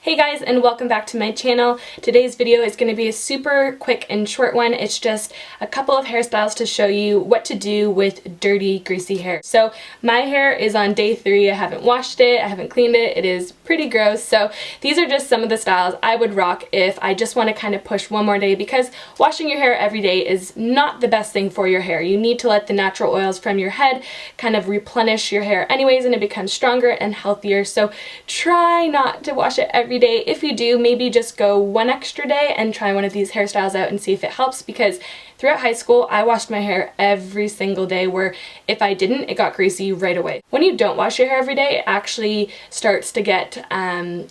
Hey guys, and welcome back to my channel. Today's video is going to be a super quick and short one. It's just a couple of hairstyles to show you what to do with dirty, greasy hair. So my hair is on day 3. I haven't washed it, I haven't cleaned it. It is pretty gross. So these are just some of the styles I would rock if I just want to kind of push one more day, because washing your hair every day is not the best thing for your hair. You need to let the natural oils from your head kind of replenish your hair anyways, and it becomes stronger and healthier. So try not to wash it every day. If you do, maybe just go one extra day and try one of these hairstyles out and see if it helps, because throughout high school I washed my hair every single day, where if I didn't, it got greasy right away. When you don't wash your hair every day, it actually starts to get,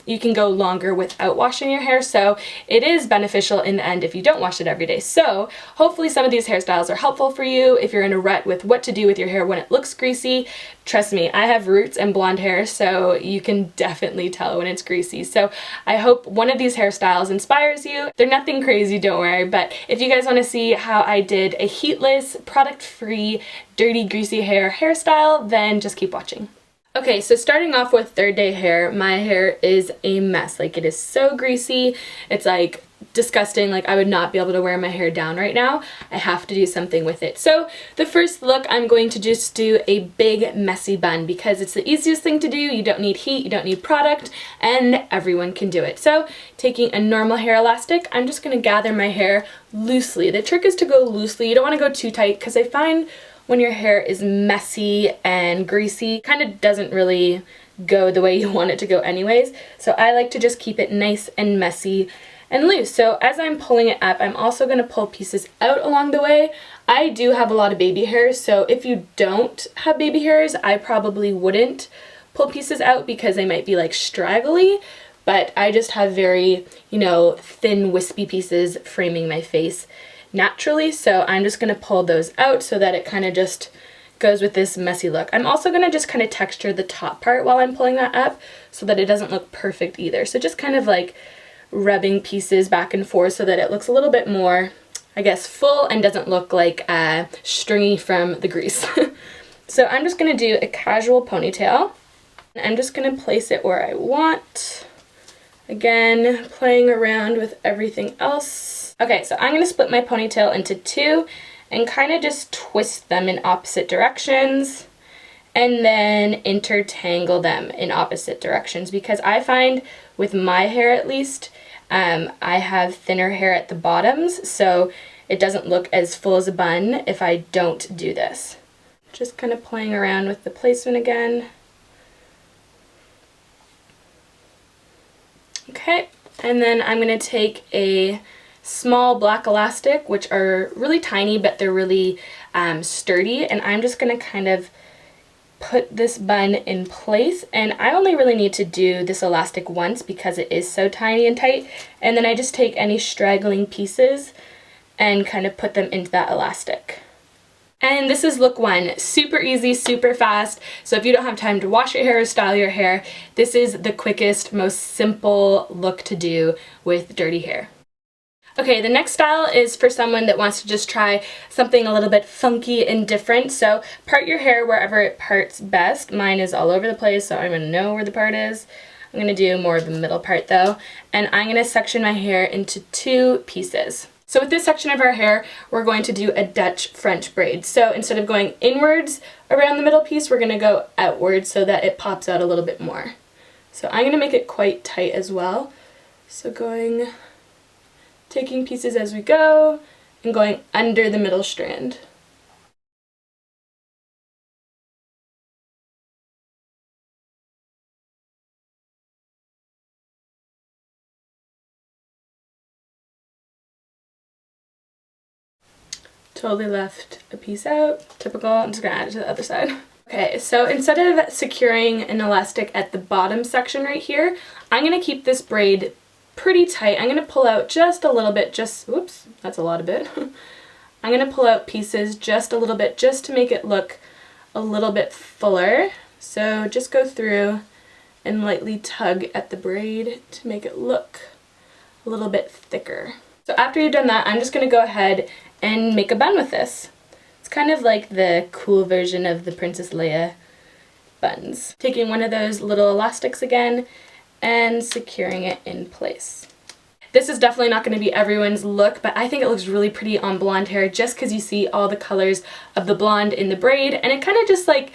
you can go longer without washing your hair, so it is beneficial in the end if you don't wash it every day. So hopefully some of these hairstyles are helpful for you if you're in a rut with what to do with your hair when it looks greasy. Trust me, I have roots and blonde hair, so you can definitely tell when it's greasy. So I hope one of these hairstyles inspires you. They're nothing crazy, don't worry, but if you guys want to see how I did a heatless, product-free, dirty, greasy hair hairstyle, then just keep watching. Okay, so starting off with third day hair, my hair is a mess. Like, it is so greasy. It's like disgusting. Like, I would not be able to wear my hair down right now. I have to do something with it. So the first look, I'm going to just do a big messy bun, because it's the easiest thing to do. You don't need heat, you don't need product, and everyone can do it. So taking a normal hair elastic, I'm just going to gather my hair loosely. The trick is to go loosely. You don't want to go too tight, because I find when your hair is messy and greasy, kind of doesn't really go the way you want it to go anyways. So I like to just keep it nice and messy and loose. So as I'm pulling it up, I'm also going to pull pieces out along the way. I do have a lot of baby hairs, so if you don't have baby hairs, I probably wouldn't pull pieces out because they might be like straggly, but I just have very, you know, thin wispy pieces framing my face naturally, so I'm just going to pull those out so that it kind of just goes with this messy look. I'm also going to just kind of texture the top part while I'm pulling that up so that it doesn't look perfect either. So just kind of like rubbing pieces back and forth so that it looks a little bit more, I guess, full and doesn't look like stringy from the grease. So I'm just going to do a casual ponytail. I'm just going to place it where I want. Again, playing around with everything else. Okay, so I'm going to split my ponytail into 2 and kind of just twist them in opposite directions and then intertangle them in opposite directions, because I find with my hair at least, I have thinner hair at the bottoms, so it doesn't look as full as a bun if I don't do this. Just kind of playing around with the placement again. Okay, and then I'm going to take a small black elastic, which are really tiny, but they're really sturdy, and I'm just going to kind of put this bun in place. And I only really need to do this elastic once because it is so tiny and tight, and then I just take any straggling pieces and kind of put them into that elastic. And this is look 1. Super easy, super fast. So if you don't have time to wash your hair or style your hair, this is the quickest, most simple look to do with dirty hair. Okay, the next style is for someone that wants to just try something a little bit funky and different. So part your hair wherever it parts best. Mine is all over the place, so I'm going to know where the part is. I'm going to do more of the middle part though, and I'm going to section my hair into 2 pieces. So with this section of our hair, we're going to do a Dutch French braid. So instead of going inwards around the middle piece, we're going to go outwards so that it pops out a little bit more. So I'm going to make it quite tight as well. So taking pieces as we go and going under the middle strand. Totally left a piece out. Typical. I'm just going to add it to the other side. Okay, so instead of securing an elastic at the bottom section right here, I'm going to keep this braid pretty tight. I'm going to pull out just a little bit, whoops, that's a lot of it. I'm going to pull out pieces just a little bit just to make it look a little bit fuller. So just go through and lightly tug at the braid to make it look a little bit thicker. So after you've done that, I'm just going to go ahead and make a bun with this. It's kind of like the cool version of the Princess Leia buns. Taking one of those little elastics again and securing it in place. This is definitely not going to be everyone's look, but I think it looks really pretty on blonde hair just because you see all the colors of the blonde in the braid, and it kind of just like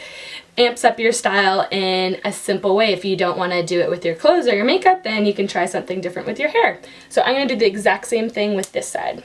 amps up your style in a simple way. If you don't want to do it with your clothes or your makeup, then you can try something different with your hair. So I'm going to do the exact same thing with this side.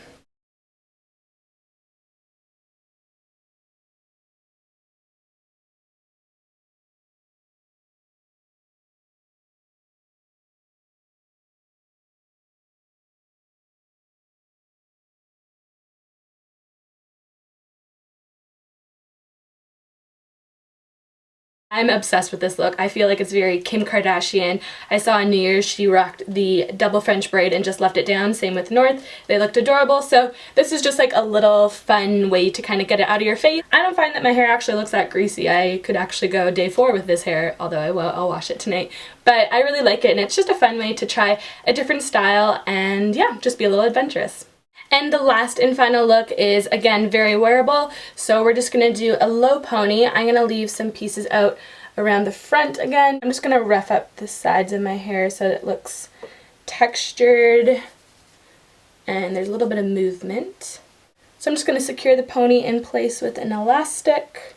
I'm obsessed with this look. I feel like it's very Kim Kardashian. I saw on New Year's she rocked the double French braid and just left it down. Same with North. They looked adorable. So this is just like a little fun way to kind of get it out of your face. I don't find that my hair actually looks that greasy. I could actually go day 4 with this hair, although I'll wash it tonight. But I really like it, and it's just a fun way to try a different style and yeah, just be a little adventurous. And the last and final look is, again, very wearable, so we're just going to do a low pony. I'm going to leave some pieces out around the front again. I'm just going to rough up the sides of my hair so that it looks textured and there's a little bit of movement. So I'm just going to secure the pony in place with an elastic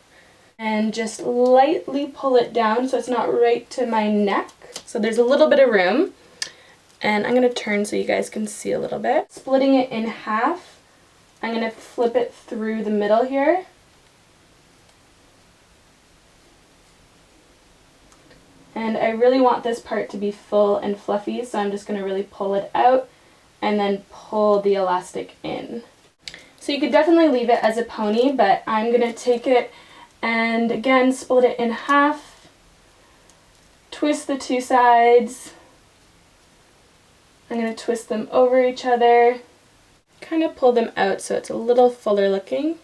and just lightly pull it down so it's not right to my neck. So there's a little bit of room. And I'm going to turn so you guys can see a little bit. Splitting it in half, I'm going to flip it through the middle here. And I really want this part to be full and fluffy, so I'm just going to really pull it out and then pull the elastic in. So you could definitely leave it as a pony, but I'm going to take it and again split it in half, twist the two sides. I'm going to twist them over each other, kind of pull them out so it's a little fuller looking,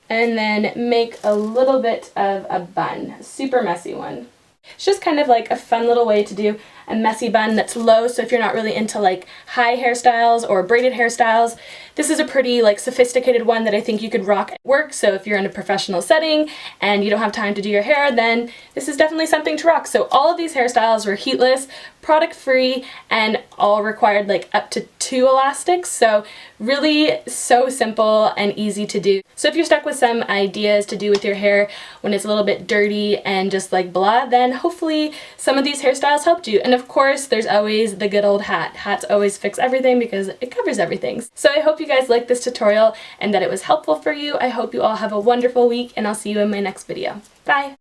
and then make a little bit of a bun, a super messy one. It's just kind of like a fun little way to do a messy bun that's low, so if you're not really into like high hairstyles or braided hairstyles, this is a pretty like sophisticated one that I think you could rock at work. So if you're in a professional setting and you don't have time to do your hair, then this is definitely something to rock. So all of these hairstyles were heatless, product free, and all required like up to 2 elastics, so really so simple and easy to do. So if you're stuck with some ideas to do with your hair when it's a little bit dirty and just like blah, then hopefully some of these hairstyles helped you. And of course there's always the good old hat. Hats always fix everything because it covers everything. So I hope you guys liked this tutorial and that it was helpful for you. I hope you all have a wonderful week, and I'll see you in my next video. Bye!